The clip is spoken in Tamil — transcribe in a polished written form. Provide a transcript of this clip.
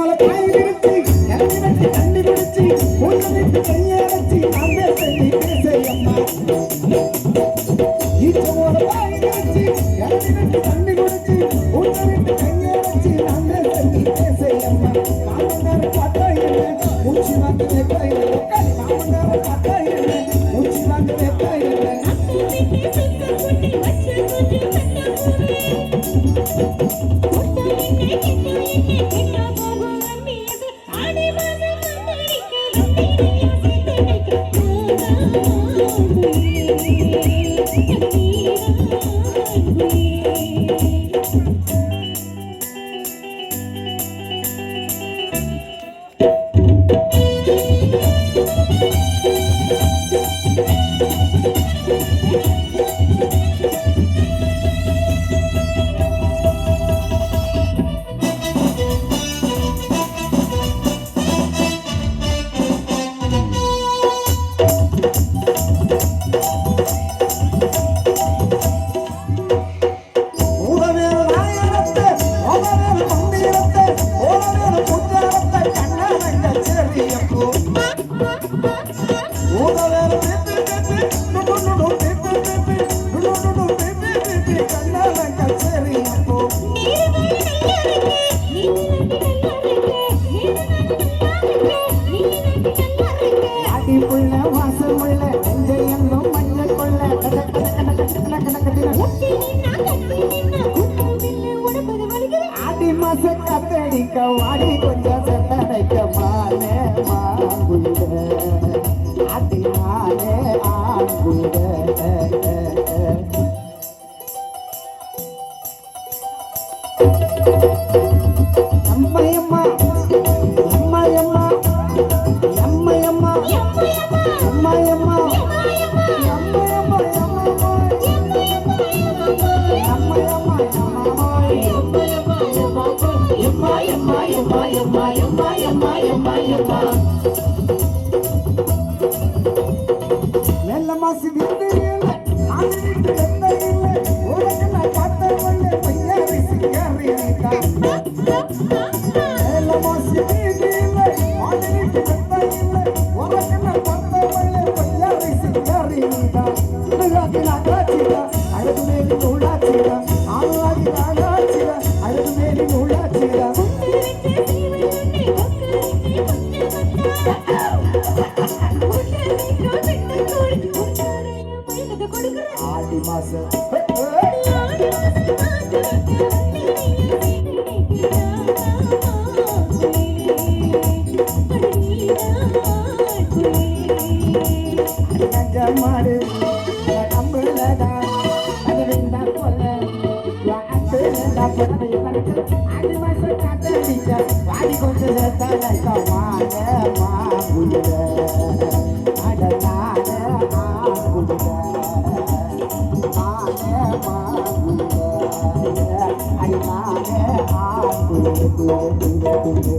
போல காய் விரிச்சு இறங்கி வச்சு தண்ணி பிடிச்சு ஊட்டமிட்டு கையை வச்சு அந்த தண்ணி பேசையம்மா ஈச்ச போல காய் விரிச்சு இறங்கி வச்சு தண்ணி பிடிச்சு ஊட்டமிட்டு கையை வச்சு அந்த தண்ணி பேசையம்மா மாமனார் பார்த்தா என்ன மூச்சு வாங்க வைக்கா இல்லை மாமனார் பார்த்தா என்ன மூச்சு வாங்க வைக்கா இல்லை வாடி கொஞ்சம் செத்தனைக்க மானே மாங்குட அடி மானே ஆங்குட அம்மையம்மா அம்மையம்மா அம்மையம்மா அம்மையம்மா நல்ல மாசி விட்டு ஆடிட்டு வெந்தையில் உலக நான் பார்த்த ஒண்ணு பையாரி சிங்காரி நல்ல மாசி வீதியில் ஆடிட்டு வெந்தையில் உலக நான் பார்த்த ஒண்ணு பையாரி சிங்காரி நான் காட்சிடா அழகு மேலி உள்ளாச்சிடா ஆளாகி நாடாச்சிடா அழகு மேலி உள்ளாச்சிடா ஆடி மாசம் மாடு கம்புலதான் அது விந்தா போல ஆடி மாசம் காத்தடிச்ச வாடி கொஞ்சம் சேர்த்தான மாங்குட அடனான ஆங்குட அடினான ஆங்குட